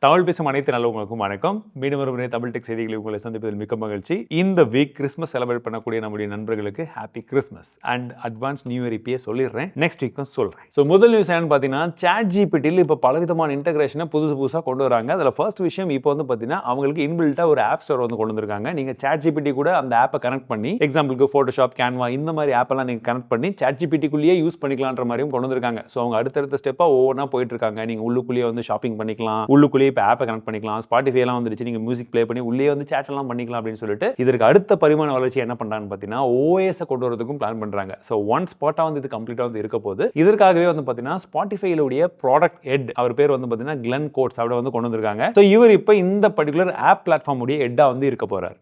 தமிழ் பேசும் அனைத்து நல்லவங்களுக்கும் வணக்கம். மீண்டும் ஒரு முறை தமிழ் டெக் செய்திகளை உங்களை சந்திப்பதில் மிக்க மகிழ்ச்சி. இந்த வீக் கிறிஸ்மஸ் செலிப்ரேட் பண்ணக்கூடிய நம்முடைய நண்பர்களுக்கு happy Christmas and advance new year இப்பயே சொல்லிடுறேன். நெக்ஸ்ட் வீக்கும் சொல்றேன். ஸோ முதல் நியூஸ் என்னன்னு பார்த்தீங்கன்னா, சாட் ஜிபிடியில் இப்போ பலவிதமான இன்டகிரேஷனை புதுசாக கொண்டு வராங்க. அதில் ஃபர்ஸ்ட் விஷயம் இப்போ வந்து பார்த்தீங்கன்னா அவங்களுக்கு இன்பில்ட்டா ஒரு ஆப் ஸ்டோர் வந்து கொண்டு வந்திருக்காங்க. நீங்கள் சாட் ஜிபிடி கூட அந்த ஆப்பை கனெக்ட் பண்ணி, எக்ஸாம்பிளுக்கு ஃபோட்டோஷாப், கேன்வா இந்த மாதிரி ஆப்பெல்லாம் நீங்கள் கனெக்ட் பண்ணி சாட் ஜிபிடிக்குள்ளேயே யூஸ் பண்ணிக்கலான்ற மாதிரியும் கொண்டு வந்திருக்காங்க. ஸோ அவங்க அடுத்தடுத்த ஸ்டெப்பாக ஒவ்வொன்றா போயிட்டு இருக்காங்க. நீங்கள் உள்ளுக்குள்ளேயே வந்து ஷாப்பிங் பண்ணிக்கலாம், உள்ளுக்குள்ளேயே இப்போ ஆப்பை கனெக்ட் பண்ணிக்கலாம், ஸ்பாட்டிஃபை எல்லாம் வந்துருச்சு, நீங்க மியூசிக் ப்ளே பண்ணி உள்ளே வந்து சேட் எல்லாம் பண்ணிக்கலாம் அப்படின்னு சொல்லிட்டு இதற்கு அடுத்த பரிமாண வளர்ச்சி என்ன பண்றாங்கன்னு பார்த்தீங்கன்னா ஓஎஸ் கொண்டு வரதுக்கும் பிளான் பண்றாங்க. ஸோ ஒன் ஸ்பாட்டா வந்து இது கம்ப்ளீட்டா வந்து இருக்க போது. இதற்காகவே வந்து பார்த்தீங்கன்னா ஸ்பாட்டிஃபைலுடைய ப்ராடக்ட் ஹெட், அவர் பேர் வந்து பார்த்தீங்கன்னா கிளென் கோட்ஸ் அவரை வந்து கொண்டு வந்திருக்காங்க. ஸோ இவர் இப்போ இந்த பர்டிகுலர் ஆப் பிளாட்ஃபார்ம் உடைய ஹெட்டா வந்து இருக்க போறார்.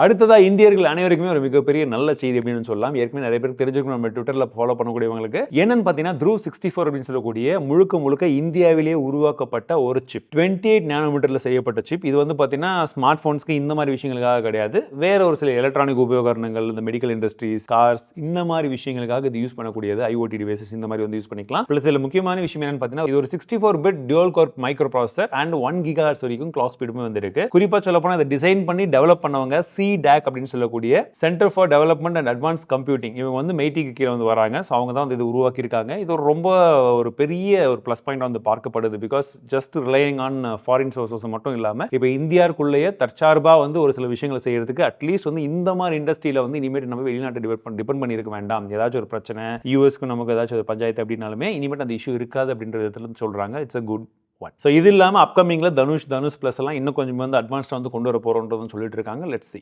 அடுத்ததா இந்தியர்கள் அனைவருக்குமே ஒரு மிகப்பெரிய நல்ல செய்தி அப்படின்னு சொல்லலாம். ஏற்கனவே நிறைய பேருக்கு தெரிஞ்சிருக்கும், நம்ம ட்விட்டர்ல ஃபாலோ பண்ணக்கூடியவங்களுக்கு. என்னன்னு பார்த்தீங்கன்னா த்ரூ 64 அப்படின்னு சொல்லக்கூடிய முழுக்க இந்தியாவிலேயே உருவாக்கப்பட்ட ஒரு சிப், 28 நானோமீட்டர்ல செய்யப்பட்ட சிப். இது வந்து பார்த்தீங்கன்னா ஸ்மார்ட் போன்ஸ்க்கு இந்த மாதிரி விஷயங்களுக்காக கிடையாது, வேற ஒரு சில எலக்ட்ரானிக் உபகரணங்கள், இந்த மெடிக்கல் இண்டஸ்ட்ரீஸ், கார்ஸ் இந்த மாதிரி விஷயங்களுக்காக இது யூஸ் பண்ணக்கூடியது. ஐஓடி டிவைசஸ் இந்த மாதிரி வந்து யூஸ் பண்ணிக்கலாம். பிளஸ் இதில் முக்கியமான விஷயம் என்னன்னு பார்த்தீங்கன்னா, இது ஒரு 64 bit dual core micro processor and 1 GHz வரைக்கும் கிளாக் ஸ்பீடுமே வந்திருக்கு. குறிப்பா சொல்ல போனா இதை டிசைன் பண்ணி டெவலப் பண்ணவங்க CDAC அப்படின்னு சொல்லக்கூடிய centre for development and advance computing. இவங்க வந்து மெய்டிக்கு கீழே வந்து வராங்க. ஸோ அவங்க தான் வந்து இது உருவாக்கி இருக்காங்க. இது ஒரு ரொம்ப ஒரு பெரிய ஒரு ப்ளஸ் பாயிண்ட் வந்து பார்க்கப்படுது. Because just relying on foreign sources மட்டும் இல்லாமல் இப்போ இந்தியாவுக்குள்ளேயே தற்சார்பா வந்து ஒரு சில விஷயங்களை செய்யறதுக்கு அட்லீஸ்ட் வந்து இந்த மாதிரி இண்டஸ்ட்ரியில வந்து இனிமேட் நம்ம வெளிநாட்டை டிபெண்ட் பண்ணி இருக்க வேண்டாம். ஏதாச்சும் ஒரு பிரச்சனை, யூஎஸ்க்கு நமக்கு ஏதாச்சும் ஒரு பஞ்சாயத்து அப்படின்னாலுமே இனிமேட் அந்த இஷ்யூ இருக்காது அப்படின்ற விதத்துல சொல்றாங்க. It's a good one. So இது இல்லாமல் அப்கமிங்ல தனுஷ் பிளஸ் எல்லாம் இன்னும் கொஞ்சம் வந்து அட்வான்ஸ்டாக வந்து கொண்டு வர போறோம்ன்றதும் சொல்லிட்டு இருக்காங்க. Let's see.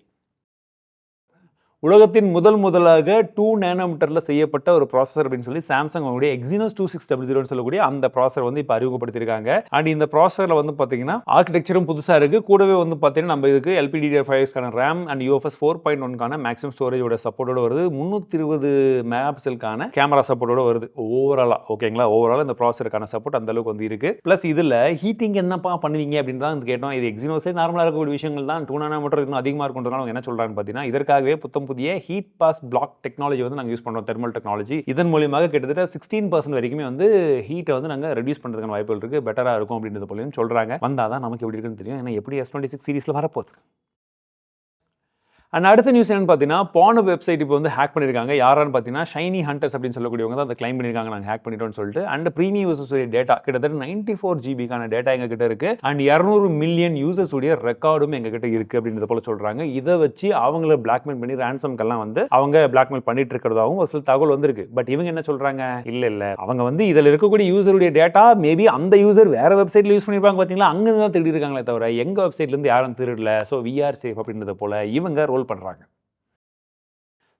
உலகத்தின் முதலாக 2 நானோமீட்டர்ல செய்யப்பட்ட ஒரு ப்ராசஸர் அப்படின்னு சொல்லி சாம்சங் அவங்களுடைய எக்ஸினோஸ் 2600 சொல்லக்கூடிய அந்த ப்ராசஸர் வந்து இப்போ அறிமுகப்படுத்தியிருக்காங்க. அண்ட் இந்த ப்ராசஸர்ல வந்து பார்த்தீங்கன்னா ஆர்கிடெக்சரும் புதுசா இருக்கு. கூடவே வந்து பார்த்தீங்கன்னா நம்ம இதுக்கு LPDDR5 RAM and UFS 4.1 maximum ஸ்டோரேஜோட சப்போர்ட்டோட வருது. 320 மெகா பிக்சலுக்கான கேமரா சப்போர்ட்டோட வருது. ஓவராலா ஓகேங்களா, ஓவரால் இந்த ப்ராசஸருக்கான சப்போர்ட் அந்த அளவுக்கு வந்து இருக்கு. பிளஸ் இதுல ஹீட்டிங் என்னப்பா பண்ணுவீங்க அப்படின்னு தான் கேட்டோம். இது எக்ஸினோஸ்லேயே நார்மலா இருக்கக்கூடிய விஷயங்கள் தான். 2 நானோமீட்டர் இன்னும் அதிகமாக இருக்குன்றதுனால அவங்க என்ன சொல்றாங்கன்னு பார்த்தீங்கன்னா, இதற்காகவே புதிய ஹீட் பாஸ் பிளாக் டெக்னாலஜி வந்து நாங்கள் யூஸ் பண்றோம், தெர்மல் டெக்னாலஜி. இதன் மூலமாக கிட்டத்தட்ட 16% வரைக்குமே வந்து ஹீட்டை வந்து நாங்கள் ரெடியூஸ் பண்றதுக்கான வாய்ப்புகள் இருக்கு, பெட்டரா இருக்கும் அப்படின்றது போலயும் சொல்றாங்க. வந்தாதான் நமக்கு எப்படி இருக்குன்னு தெரியும். ஏன்னா எப்படி S26 சீரிஸ்ல வரப்போகுது. அண்ட் அடுத்த நியூஸ் என்னன்னு பார்த்தீங்கன்னா, போன வெப்சைட் இப்போ வந்து ஹேக் பண்ணியிருக்காங்க. யாரான்னு பார்த்தீங்கன்னா ஷைனி ஹண்டர்ஸ் அப்படின்னு சொல்லக்கூடியவங்க தான் அதை கிளைம் பண்ணியிருக்காங்க, நாங்கள் ஹேக் பண்ணிட்டோம்னு சொல்லிட்டு. அண்ட் ப்ரீமியம் யூசர்ஸ் உடைய டேட்டா கிட்டத்தட்ட 94 GBக்கான டேட்டா எங்க கிட்ட இருக்கு. அண்ட் 200 மில்லியன் யூசர்ஸ் உடைய ரெக்கார்டும் எங்க கிட்ட இருக்கு அப்படின்றத போல சொல்றாங்க. இதை வச்சு அவங்கள பிளாக்மெயில் பண்ணி ரேன்சம்க்கெல்லாம் வந்து அவங்க பிளாக்மெயில் பண்ணிட்டு இருக்கிறதாகவும் ஒரு சில தகவல் வந்திருக்கு. பட் இவங்க என்ன சொல்றாங்க, இல்ல அவங்க வந்து இதில் இருக்கக்கூடிய யூசருடைய டேட்டா மேபி அந்த யூசர் வேற வெப்சைட்ல யூஸ் பண்ணிருப்பாங்க பார்த்தீங்களா, அங்கே தான் திருடி இருக்காங்களே தவிர எங்க வெப்சைட்ல இருந்து யாரும் திருடல. ஸோ வி ஆர் சேஃப் அப்படின்றத போல இவங்க பண்றாங்க.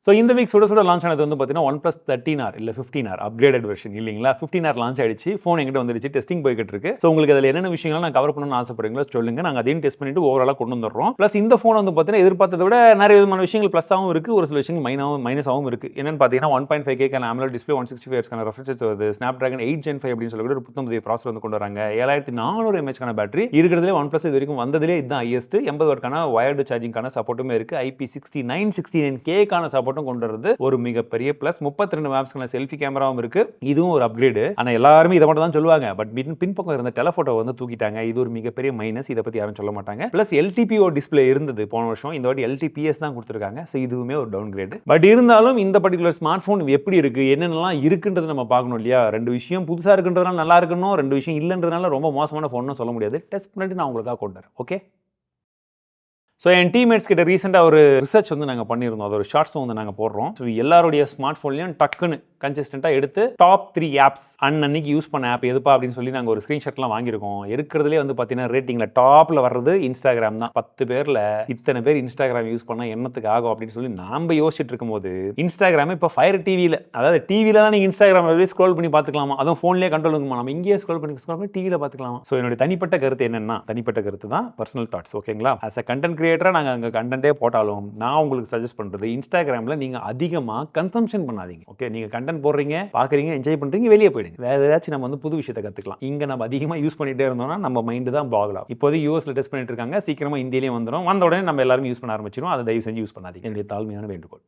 ஸோ இந்த வீக் சுட லான்ச் ஆனது வந்து பார்த்தீங்கன்னா OnePlus 13R இல்லை 15R அப்கிரேடட் வெர்ஷன் இல்லைங்களா. 15R லான்ச் ஆயிடுச்சு. ஃபோன் எங்கிட்ட வந்துருச்சு, டெஸ்டிங் போய்கிட்டு இருக்கு. ஸோ உங்களுக்கு அதில் என்னென்ன விஷயங்கள் நான் கவர் பண்ணணும்னு ஆசைப்படுறீங்களோ சொல்லுங்க, நாங்கள் அதையும் டெஸ்ட் பண்ணிட்டு ஓவராலாக கொண்டு வந்துடுறோம். ப்ளஸ் இந்த ஃபோன் வந்து பார்த்தீங்கன்னா எதிர்பார்த்ததை விட நிறைய விதமான விஷயங்கள் ப்ளஸ்ஸாகவும் இருக்கு, ஒரு சில விஷயங்கள் மைனஸாகவும் இருக்கு. என்னன்னு பார்த்தீங்கன்னா 1.5K AMOLED display, 165 Hz refresh வருது, Snapdragon 8 Gen 5 அப்படின்னு சொல்லக்கூடிய ஒரு புத்தம் ப்ராசஸர் வந்து கொண்டு வராங்க. 7400 mAh பேட்டரி இருக்கிறதுலே OnePlus இது வரைக்கும் வந்ததிலே இதுதான் ஹையஸ்ட். 80 வாட்கான வயர்டு சார்ஜிங்கான சப்போர்ட்டுமே இருக்கு. IP69 சப்போர்ட்டும் கொண்டு வருது. ஒரு மிகப்பெரிய பிளஸ். 32 மெகாபிக்சல் செல்ஃபி கேமராவும் இருக்கு. இதுவும் ஒரு அப்கிரேடு. ஆனா எல்லாரும் இதை மட்டும் தான் சொல்லுவாங்க. பட் பின்பக்கம் இருந்த டெலஃபோட்டோ வந்து தூக்கிட்டாங்க. இது ஒரு மிகப்பெரிய மைனஸ். இதை பத்தி யாரும் சொல்ல மாட்டாங்க. பிளஸ் LTPO டிஸ்பிளே இருந்தது போன வருஷம், இந்த வாட்டி LTPS தான் கொடுத்துருக்காங்க. ஸோ இதுவுமே ஒரு டவுன் கிரேட். பட் இருந்தாலும் இந்த பர்டிகுலர் ஸ்மார்ட் போன் எப்படி இருக்கு, என்னென்னலாம் இருக்குன்றது நம்ம பார்க்கணும் இல்லையா. 2 விஷயம் புதுசா இருக்குன்றதுனால நல்லா இருக்கணும், 2 விஷயம் இல்லைன்றதுனால ரொம்ப மோசமான போன் சொல்ல முடியாது. டெஸ்ட் பண்ணிட்டு நான் உங்களுக்காக கொண்டு வரேன். ஓகே. ஸோ என் டீம்மேட்ஸ் கிட்ட ரீசெண்டாக ஒரு ரிசர்ச் வந்து நாங்கள் பண்ணியிருந்தோம். அது ஒரு ஷார்ட்ஸும் வந்து நாங்கள் போடுறோம். ஸோ எல்லாருடைய ஸ்மார்ட் ஃபோன்லையும் டக்குன்னு கன்சிஸ்டண்ட்டாக எடுத்து டாப் 3 ஆப்ஸ் அன்னைக்கு யூஸ் பண்ண ஆப் எதுப்பா அப்படின்னு சொல்லி நாங்கள் ஒரு ஸ்க்ரீன்ஷாட்லாம் வாங்கியிருக்கோம். இருக்கிறதுலே வந்து பார்த்தீங்கன்னா ரேட்டிங்கில் டாப்பில் வர்றது இன்ஸ்டாகிராம் தான். 10 பேரில் இத்தனை பேர் இன்ஸ்டாகிராம் யூஸ் பண்ணால் என்னத்துக்கு ஆகும் அப்படின்னு சொல்லி நாம் யோசிச்சுட்டு இருக்கும்போது இன்ஸ்டாகிராம் இப்போ ஃபயர் டிவியில், அதாவது டிவியில் தான் நீங்கள் இன்ஸ்டாகிராம் ஸ்க்ரோல் பண்ணி பார்த்துக்கலாமா, அதுவும் ஃபோன்லேயே கண்ட்ரோல் இருக்குமா, நம்ம இங்கேயே ஸ்க்ரோல் பண்ணி டிவியில் பார்த்துக்கலாமா. ஸோ என்னுடைய தனிப்பட்ட கருத்து என்னன்னா, தனிப்பட்ட கருத்து தான், பர்சனல் தாட்ஸ் ஓகேங்களா. ஆஸ் அ கண்டென்ட் கிரியேட்டராக நாங்கள் அங்கே கண்டென்ட்டே போட்டாலும் நான் உங்களுக்கு சஜஸ்ட் பண்ணுறது இன்ஸ்டாகிராமில் நீங்கள் அதிகமாக கன்சம்ஷன் பண்ணாதீங்க. ஓகே, நீங்கள் கண்டென்ட் போடுறீங்க, பார்க்குறீங்க, என்ஜாய் பண்ணுறீங்க, வெளியே போயிடுங்க. வேறு ஏதாச்சும் நம்ம வந்து புது விஷயத்தை கற்றுக்கலாம். இங்கே நம்ம அதிகமாக யூஸ் பண்ணிகிட்டே இருந்தோம்னா நம்ம மைண்டு தான் பாகலாம். இப்போது யூஎஸ்ல டெஸ்ட் பண்ணிட்டு இருக்காங்க, சீக்கிரமாக இந்தியிலேயே வந்த உடனே நம்ம எல்லாரும் யூஸ் பண்ண ஆரம்பிச்சிடும். அதை தயவு செஞ்சு யூஸ் பண்ணாதீங்க. என்னுடைய தாழ்மையான வேண்டுகோள்.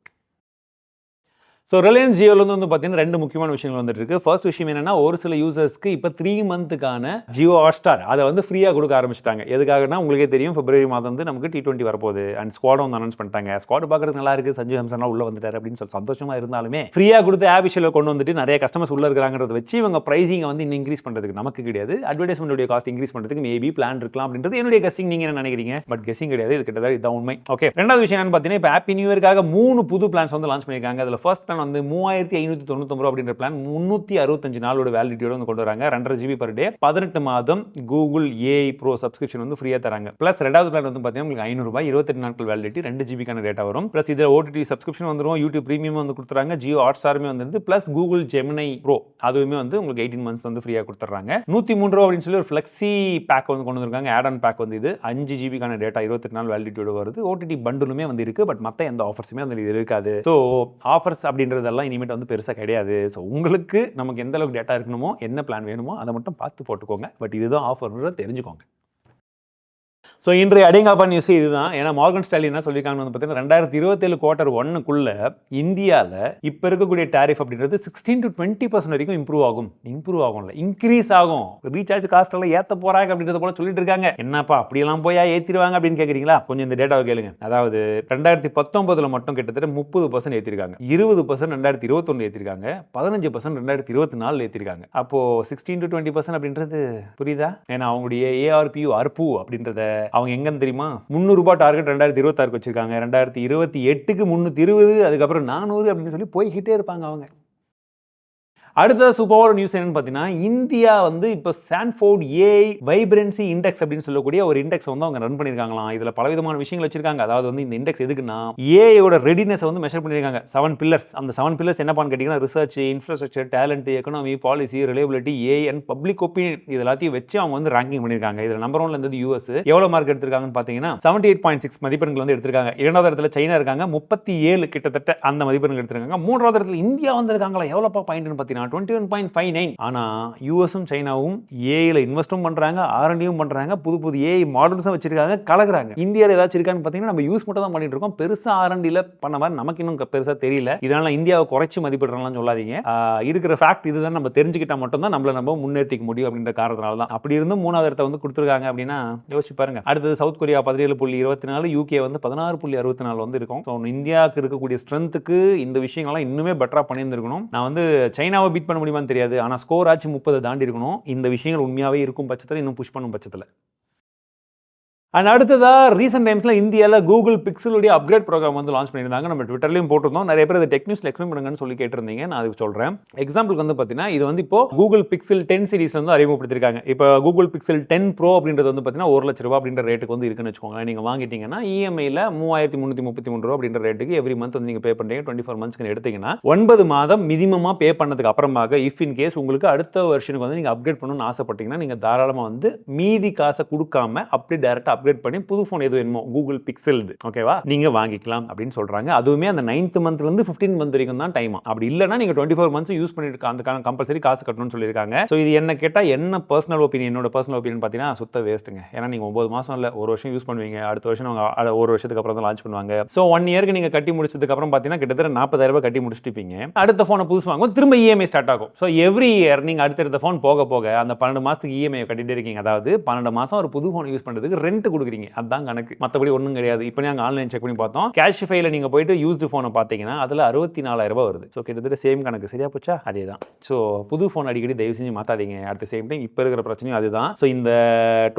ஸோ ரிலையன்ஸ் ஜியோவில் வந்து பார்த்தீங்கன்னா 2 முக்கியமான விஷயங்கள் வந்துட்டு இருக்கு. ஃபர்ஸ்ட் விஷயம் என்னன்னா, ஒரு சில யூசர்ஸ்க்கு இப்போ 3 மந்த்துக்கான ஜியோ ஹாட்ஸ்டார் அதை வந்து ஃப்ரீயாக கொடுக்க ஆரம்பிச்சிட்டாங்க. எதுக்காகனா உங்களுக்கே தெரியும், பிப்ரவரி மாதம் வந்து நமக்கு T20 வரப்போகுது அண்ட் ஸ்குவாடும் வந்து அனௌன்ஸ் பண்ணிட்டாங்க. ஸ்குவாட் பார்க்கறதுக்கு நல்லா இருக்கு, சஞ்சு சாம்சன்லாம் உள்ள வந்துட்டாரு அப்படின்னு சொல்லி சந்தோஷமா இருந்தாலுமே ஃப்ரீயாக கொடுத்து ஆப் விஷயம் கொண்டு வந்துட்டு நிறைய கஸ்டமர்ஸ் உள்ள இருக்கிறாங்கிறத வச்சு இவங்க பிரைசிங்கை வந்து இன்னும் இன்க்ரீஸ் பண்ணுறதுக்கு நமக்கு கிடையாது, அட்வர்டைஸ்மெண்ட்டுடைய காஸ்ட் இன்க்ரீஸ் பண்ணுறதுக்கு மேபி பிளான் இருக்கலாம் அப்படின்றது என்னுடைய கெஸ்ஸிங். நீங்க என்ன நினைக்கிறீங்க? பட் கெஸ்ஸிங் கிடையாது, இது கிட்டத்தட்ட இதுதான் உண்மை. ஓகே, ரெண்டாவது விஷயம் என்னன்னு பார்த்தீங்கன்னா, இப்போ ஹாப்பி நியூ இயர்க்காக 3 புது பிளான்ஸ் வந்து லான்ச் பண்ணியிருக்காங்க. அதில் ஃபர்ஸ்ட் பிளான் வந்து 3599 அப்படின்ற பிளான் 365 நாளோட வேலிடிட்டியோட வந்து கொண்டு வராங்க. 2.5 GB per day, 18 மாதம் கூகுள் AI ப்ரோ சப்ஸ்கிரிப்ஷன் வந்து ஃப்ரீயா தராங்க. பிளஸ் ரெண்டாவது பிளான் வந்து பார்த்தீங்கன்னா உங்களுக்கு ₹500, 28 நாட்கள் வேலிடிட்டி, 2 GB கான டேட்டா வரும். பிளஸ் இதில் OTT சப்ஸ்கிரிப்ஷன் வந்துடும், யூடியூப் பிரீமியம் வந்து கொடுத்துறாங்க, ஜியோ ஹாட்ஸ்டாருமே வந்துருது, பிளஸ் கூகுள் ஜெமினை ப்ரோ அதுவுமே வந்து உங்களுக்கு 18 months வந்து ஃப்ரீயா கொடுத்துறாங்க. ₹103 அப்படின்னு சொல்லி ஒரு ஃப்ளெக்ஸி பேக் வந்து கொண்டு வந்திருக்காங்க. ஆட் ஆன் பேக் வந்து இது 5 GB கான டேட்டா 28 நாள் வேலிடிட்டியோட வருது. OTT பண்டலுமே வந்து இருக்கு, பட் மற்ற எந்த ஆஃபர்ஸுமே வந்து இது இருக்காது. ஸோ ஆஃபர்ஸ் அப்படின்றதெல்லாம் இனிமேட் வந்து பெருசாக கிடையாது. ஸோ உங்களுக்கு நமக்கு எந்த அளவுக்கு டேட்டா இருக்கணுமோ, என்ன பிளான் வேணுமோ அதை மட்டும் பார்த்து போட்டுக்கோங்க. பட் இதுதான் ஆஃபர்ன்றதை தெரிஞ்சுக்கோங்க. ஸோ இன்றைய அடிங்காப்பா நியூஸ் இதுதான். ஏன்னா மார்கன் ஸ்டான்லி என்ன சொல்லியிருக்காங்கன்னு வந்து பார்த்தீங்கன்னா 2027 Q1 இந்தியாவில் இப்போ இருக்கக்கூடிய டேரிஃப் அப்படின்றது 16 to 20% வரைக்கும் இம்ப்ரூவ் ஆகும்ல, இன்க்ரீஸ் ஆகும். ரீசார்ஜ் காஸ்ட் எல்லாம் ஏற்ற போறாங்க அப்படின்றத போல சொல்லிட்டு இருக்காங்க. என்னப்பா அப்படியெல்லாம் போய் ஏற்றிடுவாங்க அப்படின்னு கேட்குறீங்களா? கொஞ்சம் இந்த டேட்டாவை கேளுங்க. அதாவது 2019 மட்டும் கிட்டத்தட்ட 30% ஏற்றிருக்காங்க, 20% 2021 ஏற்றிருக்காங்க, 15% 2024 ஏற்றிருக்காங்க. அப்போ 16 to 20% அப்படின்றது புரியுதா? ஏன்னா அவங்களுடைய ARPU அப்படின்றத அவங்க எங்கன்னு தெரியுமா? ₹300 டார்கெட் 2026 வச்சிருக்காங்க, 2028க்கு 320, அதுக்கப்புறம் 400 அப்படின்னு சொல்லி போய்கிட்டே இருப்பாங்க அவங்க. அடுத்த சூப்பர் நியூஸ் என்னன்னு பார்த்தீங்கன்னா, இந்தியா வந்து இப்போ ஸ்டான்ஃபோர்ட் AI வைப்ரன்சி இண்டெக்ஸ் அப்படின்னு சொல்லக்கூடிய ஒரு இண்டெக்ஸ் வந்து அவங்க ரன் பண்ணியிருக்காங்களாம். இதில் பலவிதமான விஷயங்கள் வச்சிருக்காங்க. அதாவது வந்து இந்த இண்டெக்ஸ் எதுக்குன்னா ஏஐயோட ரெடினஸ் வந்து மெஷர் பண்ணியிருக்காங்க. 7 பில்லர்ஸ். அந்த 7 பில்லர்ஸ் என்னப்பான்னு கேட்டிங்கன்னா, research, infrastructure, talent, economy, policy, reliability, AI and public opinion, இது எல்லாத்தையும் வச்சு அவங்க வந்து ரேங்கிங் பண்ணியிருக்காங்க. இதில் நம்பர் 1ல இருந்தது US. எவ்வளோ மார்க் எடுத்திருக்காங்கன்னு பார்த்தீங்கன்னா 78.6 மதிப்பெண்கள் வந்து எடுத்திருக்காங்க. இரண்டாவது இடத்துல சைனா இருக்காங்க, 37 கிட்டத்தட்ட அந்த மதிப்பெண்கள் எடுத்திருக்காங்க. மூன்றாவது இடத்துல இந்தியா வந்து இருக்காங்களா, எவ்வளோப்பா பாயிண்ட்னு பார்த்தீங்கன்னா 21.59. ஆனா யூஎஸும் சைனாவும் ஏஐல இன்வெஸ்டும் பண்றாங்க, ஆர்என்டியும் பண்றாங்க, புது புது ஏஐ மாடல்ஸும் வச்சிருக்காங்க, கலக்குறாங்க. இந்தியாவில் ஏதாச்சும் இருக்கான்னு பார்த்தீங்கன்னா நம்ம யூஸ் மட்டும் தான் பண்ணிட்டு இருக்கோம். பெருசா ஆர்என்டில பண்ண மாதிரி நமக்கு இன்னும் பெருசா தெரியல. இதனால இந்தியாவை குறைச்சு மதிப்பிடுறலாம் சொல்லாதீங்க. இருக்கிற ஃபேக்ட் இதுதான், நம்ம தெரிஞ்சுக்கிட்டா மட்டும் தான் நம்மள நம்ம முன்னேற்றிக்க முடியும் அப்படின்ற காரணத்தினால தான். அப்படி இருந்தும் 3வது இடத்தை வந்து கொடுத்துருக்காங்க அப்படின்னா யோசிச்சு பாருங்க. அடுத்தது சவுத் கொரியா 17.24, யூகே வந்து 16.64 வந்து இருக்கும். ஸோ இந்தியாவுக்கு இருக்கக்கூடிய ஸ்ட்ரென்த்துக்கு இந்த விஷயங்கள்லாம் இன்னுமே பெட்டரா பண்ணியிருந்திருக்கணும். நான் வந்து சைனாவை பீட் பண்ண முடியுமான்னு தெரியாது, ஆனா ஸ்கோர் ஆச்சு 30 தாண்டி இருக்கணும். இந்த விஷயங்கள் உண்மையாவே இருக்கும் பட்சத்தில், இன்னும் புஷ் பண்ணும் பட்சத்தில். அண்ட் அடுத்ததா ரீசெண்ட் டைம்ஸ்ல இந்தியாவில் கூகுள் பிக்சலுடைய அப்கிரேட் ப்ரோக்ராம் வந்து லான்ச் பண்ணியிருந்தாங்க. நம்ம ட்விட்டர்லையும் போட்டிருந்தோம். நிறைய பேர் அதை டெக்னிக்ஸ் எக்ஸ்பிளைன் பண்ணுங்கன்னு சொல்லி கேட்டிருந்தீங்க. நான் அதுக்கு சொல்றேன். எக்ஸாம்பிளுக்கு வந்து பார்த்தீங்கன்னா, இது வந்து இப்போ கூகுள் பிக்சல் 10 சீரிஸ்ல வந்து அறிமுகப்படுத்திருக்காங்க. இப்போ கூகுள் பிக்சல் 10 ப்ரோ அப்படின்றது வந்து பார்த்தீங்கன்னா ₹1,00,000 அப்படின்ற ரேட்டுக்கு வந்து இருக்குன்னு வச்சுக்கோங்க. நீங்க வாங்கிட்டீங்கன்னா இஎம்ஐல ₹3,333 அப்படின்ற ரேட்டுக்கு எவ்ரி மந்த் வந்து நீங்க பே பண்றீங்க. 24 மந்த்ஸ்க்கு எடுத்தீங்கன்னா 9 மாதம் மினிமமா பே பண்ணதுக்கு அப்புறமாக இஃப் இன் கேஸ் உங்களுக்கு அடுத்த வருஷனுக்கு வந்து நீங்க அப்கிரேட் பண்ணணும்னு ஆசைப்பட்டீங்கன்னா, நீங்க தாராளமா வந்து மீதி காசை கொடுக்காம அப்படியே டைரக்டா அப்கிரேட் பண்ணி புது ஃபோன் எது வேணுமோ கூகுள் பிக்சல், ஓகேவா, நீங்க வாங்கிக்கலாம் அப்படின்னு சொல்றாங்க. அதுவுமே அந்த 9th மந்த்ல இருந்து 15 மந்த் வரைக்கும் தான் டைம். அப்படி இல்லைன்னா நீங்க 24 மந்த்ஸ் யூஸ் பண்ணிட்டு அதுக்கான கம்பல்சரி காசு கட்டணும்னு சொல்லியிருக்காங்க. ஸோ இது என்ன கேட்டா என்ன பர்சனல் ஒப்பீனியன், என்னோட பர்சனல் ஒப்பீனியன் பார்த்தீங்கன்னா சுத்த வேஸ்ட்டுங்க. ஏன்னா நீங்க 9 மாசம் இல்லை, ஒரு வருஷம் யூஸ் பண்ணுவீங்க. அடுத்த வருஷம் அவங்க ஒரு வருஷத்துக்கு அப்புறம் தான் லான்ச் பண்ணுவாங்க. ஸோ 1 இயருக்கு நீங்க கட்டி முடிச்சதுக்கு அப்புறம் பார்த்தீங்கன்னா கிட்டத்தட்ட ₹40,000 கட்டி முடிச்சிட்டீங்க. அடுத்த ஃபோனை புதுசு வாங்குவோம், திரும்ப இஎம்ஐ ஸ்டார்ட் ஆகும். ஸோ எவ்ரி இயர் நீங்க அடுத்த ஃபோன் போக போக அந்த 12 மாசத்துக்கு இஎம்ஐ கட்டிட்டே இருக்கீங்க. அதாவது 12 மாசம் ஒரு புது ஃபோன் யூஸ் பண்றதுக்கு ரெண்ட் கொடுக்குறீங்க. அதுதான் கணக்கு, மற்றபடி ஒன்றும் கிடையாது. இப்போ நாங்கள் ஆன்லைன் செக் பண்ணி பார்த்தோம். கேஷ்ஃபைல நீங்க போயிட்டு யூஸ்டு ஃபோனை பார்த்தீங்கன்னா அதில் ₹64,000 வருது. ஸோ கிட்டத்தட்ட சேம் கணக்கு. சரியா போச்சா? அதே தான். ஸோ புது ஃபோன் அடிக்கடி தயவு செஞ்சு மாற்றாதீங்க. அட் த சேம் டைம் இப்போ இருக்கிற பிரச்சனையும் அதுதான். ஸோ இந்த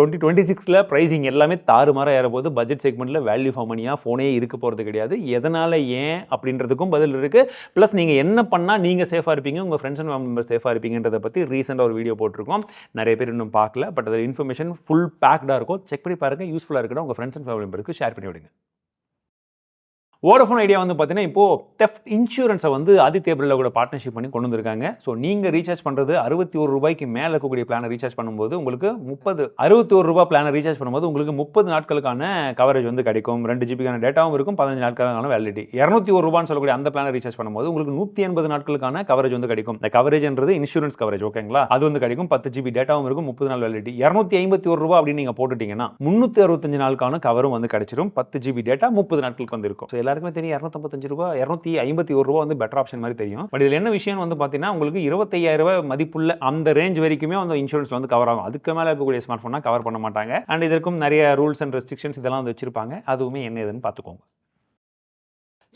2026ல பிரைசிங் எல்லாமே தாறுமாறாக ஏறபோது. பட்ஜெட் செக்மெண்ட்ல வேல்யூ ஃபார் மணியா ஃபோனே இருக்க போகிறது கிடையாது. எதனால, ஏன் அப்படின்றதுக்கும் பதில் இருக்கு. ப்ளஸ் நீங்க என்ன பண்ணா நீங்க சேஃபா இருப்பீங்க, உங்க ஃப்ரெண்ட்ஸ் அண்ட் மெம்பர்ஸ் சேஃபா இருப்பீங்கன்றதை பற்றி ரீசெண்டாக ஒரு வீடியோ போட்டிருக்கோம். நிறைய பேர் இன்னும் பார்க்கல, பட் அதில் இன்ஃபர்மேஷன் ஃபுல் பேக்டாக இருக்கும். செக் பண்ணி பாருங்க. யூஸ்ஃபுல்லாக இருக்கணும். உங்க ஃப்ரெண்ட்ஸ் அண்ட் ஃபேமிலி மெம்பருக்கு ஷேர் பண்ணி விடுங்க. வோடஃபோன் ஐடியா வந்து பார்த்தீங்கன்னா இப்போ தெஃப்ட் இன்சூரன்ஸை வந்து ஆதித்யா பிர்லா கூட பார்ட்னர்ஷிப் பண்ணி கொண்டு வந்திருக்காங்க. ஸோ நீங்கள் ரீசார்ஜ் பண்ணுறது ₹61 மேலே இருக்கக்கூடிய பிளானை ரீசார்ஜ் பண்ணும்போது உங்களுக்கு ₹61 பிளானை ரீசார்ஜ் பண்ணும்போது உங்களுக்கு 30 நாட்களுக்கான கவரேஜ் வந்து கிடைக்கும். 2 ஜிபிக்கான டேட்டாவும் இருக்கும், 15 நாட்களுக்கான வேலிடிட்டி. ₹201 சொல்லக்கூடிய அந்த பிளானை ரீசார்ஜ் பண்ணும்போது உங்களுக்கு 180 நாட்களுக்கான கவரேஜ் வந்து கிடைக்கும். இந்த கவரேஜ்ன்றது இன்சூரன்ஸ் கவரேஜ், ஓகேங்களா? அது வந்து கிடைக்கும். 10 ஜிபி டேட்டாவும் இருக்கும், 30 நாள் வேலிடிட்டி. ₹251 அப்படின்னு நீங்கள் போட்டுட்டீங்கன்னா 365 நாளுக்கான கவரும் வந்து கிடைச்சிடும். 10 ஜிபி டேட்டா 30 நாட்களுக்கு வந்து இருக்கும். எல்லாருக்குமே தெரியும் ரூ. 251 வந்து பெட்டர் ஆப்ஷன் மாதிரி தெரியும். பட் இதில் என்ன விஷயம் வந்து பார்த்தீங்கன்னா உங்களுக்கு ரூ. 25,000 மதிப்புள்ள அந்த ரேஞ்ச் வரைக்குமே வந்து இன்சூரன்ஸ் வந்து கவர் ஆகும். அதுக்கு மேலே இருக்கக்கூடிய ஸ்மார்ட் ஃபோனா கவர் பண்ண மாட்டாங்க. அண்ட் இதற்கும் நிறைய ரூல்ஸ் அண்ட் ரெஸ்ட்ரிக்ஷன்ஸ் இதெல்லாம் வந்து வச்சிருப்பாங்க. அதுவுமே என்ன ஏதுன்னு பார்த்துக்கோங்க.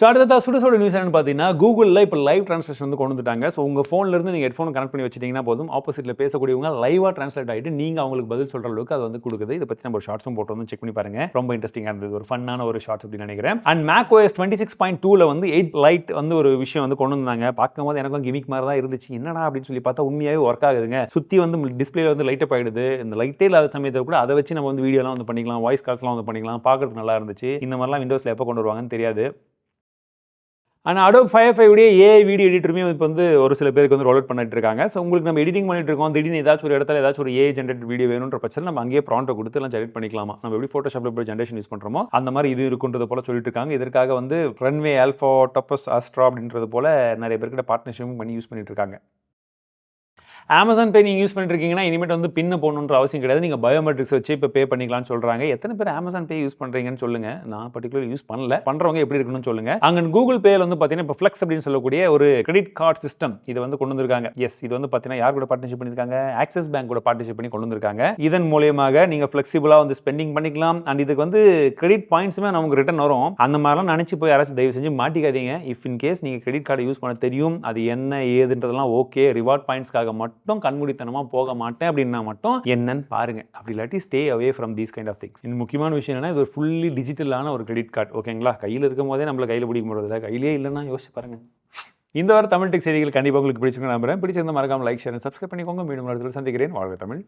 ஸோ அடுத்ததாக சுட நியூஸ் என்னன்னு பார்த்தீங்கன்னா கூகுளில் இப்போ லைவ் ட்ரான்ஸ்லேஷன் வந்து கொண்டு வந்துட்டாங்க. ஸோ உங்கள் ஃபோன்லேருந்து நீங்கள் ஹெட்ஃபோன் கனெக்ட் பண்ணி வச்சிட்டிங்கன்னா போதும், ஆப்போசிட்டில் பேசக்கூடியவங்க லைவாக ட்ரான்ஸ்லேட் ஆகிட்டு நீங்கள் அவங்களுக்கு பதில் சொல்கிற அளவுக்கு அது வந்து கொடுக்குது. இதை பற்றி நம்ம ஒரு ஷார்ட்ஸும் போட்டு வந்து செக் பண்ணி பாருங்க. ரொம்ப இன்ட்ரெஸ்டிங்காக இருந்தது, ஒரு ஃபன்னான ஒரு ஷார்ட்ஸ் அப்படின்னு நினைக்கிறேன். அண்ட் macOS 26.2 வந்து 8 லைட் வந்து ஒரு விஷயம் வந்து கொண்டு வந்தாங்க. பார்க்கும்போது எனக்கும் கிமிக் மாதிரி தான் இருந்துச்சு. என்னடா அப்படின்னு சொல்லி பார்த்தா உண்மையாகவே ஒர்க் ஆகுதுங்க. சுற்றி வந்து டிஸ்பிளேல வந்து லைட்டப் ஆகிடுது. இந்த லைட்டே இல்லாத சமயத்தில் கூட அதை வச்சு நம்ம வந்து வீடியோலாம் வந்து பண்ணிக்கலாம், வாய்ஸ் கால்ஸ்லாம் வந்து பண்ணிக்கலாம். பார்க்கறதுக்கு நல்லா இருந்துச்சு. இந்த மாதிரிலாம் விண்டோஸில் எப்போ கொண்டு வருவாங்கன்னு தெரியாது. ஆனால் Adobe Firefly உடைய ஏஐ வீடியோ எடிட்டருமே இப்போ வந்து ஒரு சில பேருக்கு வந்து ரோல் அவுட் பண்ணிட்டு இருக்காங்க. ஸோ உங்களுக்கு நம்ம எடிட்டிங் பண்ணிட்டு இருக்கோம், திடீர்னு ஏதாச்சும் ஒரு இடத்துல ஏதாச்சும் ஒரு ஏஐ ஜென்ரேட் வீடியோ வேணுன்ற பட்சத்தில் நம்ம அங்கேயே ப்ராம்ப்ட் கொடுத்து எல்லாம் ஜென்ரேட் பண்ணிக்கலாமா. நம்ம எப்படி ஃபோட்டோஷாப்பில் எப்படி ஜென்ரேஷன் யூஸ் பண்ணுறோமோ அந்த மாதிரி இது இருக்குன்றது போல சொல்லிட்டு இருக்காங்க. இதற்காக வந்து ரன்வே, ஆல்ஃபா, டப்பஸ், ஆஸ்ட்ரா அப்படின்றது போல நிறைய பேர்கிட்ட பார்ட்னர்ஷிப் பண்ணி யூஸ் பண்ணிட்டு இருக்காங்க. Amazon Pay நீங்கள் யூஸ் பண்ணிட்டு இருக்கீங்கன்னா இனிமேட் வந்து பின்ன போடணுன்ற அவசியம் கிடையாது. நீங்கள் பயோமெட்ரிக்ஸ் வச்சு இப்போ பே பண்ணிக்கலாம்னு சொல்கிறாங்க. எத்தனை பேர் Amazon Pay யூஸ் பண்ணுறீங்கன்னு சொல்லுங்க. நான் பர்டிகுலர் யூஸ் பண்ணல. பண்ணுறவங்க எப்படி இருக்கணும்னு சொல்லுங்க. அங்கே கூகுள் பேல வந்து பார்த்தீங்கன்னா இப்போ ஃப்ளெக்ஸ் அப்படின்னு சொல்லக்கூடிய ஒரு கிரெடிட் கார்டு சிஸ்டம் இதை வந்து கொண்டு வந்திருக்காங்க. எஸ், இது வந்து பார்த்தீங்கன்னா யார் கூட பார்ட்னர்ஷிப் பண்ணியிருக்காங்க? ஆக்சிஸ் பேங்க் கூட பார்ட்னர்ஷிப் பண்ணி கொண்டு வந்திருக்காங்க. இதன் மூலியமாக நீங்கள் ஃப்ளெக்சிபிளாக வந்து ஸ்பெண்டிங் பண்ணிக்கலாம். அண்ட் இதுக்கு வந்து கிரெடிட் பாயிண்ட்ஸுமே நமக்கு ரிட்டர்ன் வரும். அந்த மாதிரிலாம் நினச்சி போய் யாராச்சும் தயவு செஞ்சு மாட்டிக்காதீங்க. இஃப் இன் கேஸ் நீங்கள் கிரெடிட் கார்டு யூஸ் பண்ண தெரியும், அது என்ன ஏதுன்றதெல்லாம் ஓகே, ரிவார்ட் பாயிண்ட்ஸ்க்காக மட்டும் கண்மூடித்தனம் போக மாட்டேன் அப்படின்னா மட்டும் என்னன்னு பாருங்க. அப்படி இல்லாட்டி stay away from these kind of things. இன்னும் முக்கியமான விஷயம் என்னன்னா இது ஒரு ஃபுல்லி டிஜிட்டலான ஒரு கிரெடிட் கார்டு. ஓகேங்களா? கையில் இருக்கும் போதே நம்மள கையில் பிடிக்க முடியல, கையிலே இல்லைன்னா யோசிச்சு பாருங்க. இந்த வாரம் தமிழ் டெக் செய்திகள் கண்டிப்பாக உங்களுக்கு பிடிச்சிருக்கும் நம்புறேன். பிடிச்சிருந்தா மறக்காம லைக், ஷேர், சப்ஸ்கிரைப் பண்ணிக்கோங்க. மீண்டும் அடுத்த சந்திக்கிறேன். வாழ்க தமிழ்.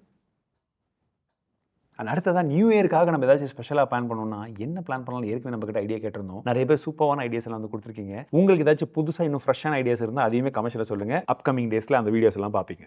அடுத்ததாக நியூ இயருக்காக நம்ம ஏதாச்சும் ஸ்பெஷலாக பிளான் பண்ணோம்னா என்ன பிளான் பண்ணலாம் ஏற்கனவே நம்ம கிட்ட ஐடியா கேட்டிருந்தோம். நிறைய பேர் சூப்பரான ஐடியாஸ் எல்லாம் வந்து கொடுத்துருக்கீங்க. உங்களுக்கு ஏதாச்சும் புதுசாக இன்னும் ஃப்ரெஷ்ஷான ஐடியாஸ் இருந்தால் அதையுமே கமெண்ட்ஸில் சொல்லுங்கள். அப்கமிங் டேஸில் அந்த வீடியோஸ் எல்லாம் பார்ப்பீங்க.